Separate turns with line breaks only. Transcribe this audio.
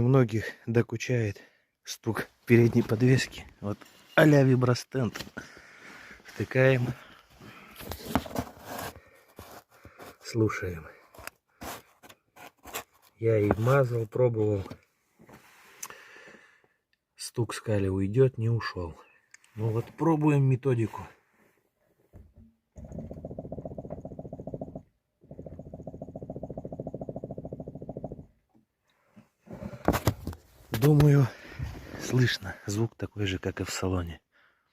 Многих докучает стук передней подвески. Вот а-ля вибростенд. Втыкаем. Слушаем. Я и мазал, пробовал. Стук сказали, уйдет, не ушел. Ну вот пробуем методику. Думаю, слышно. Звук такой же, как и в салоне.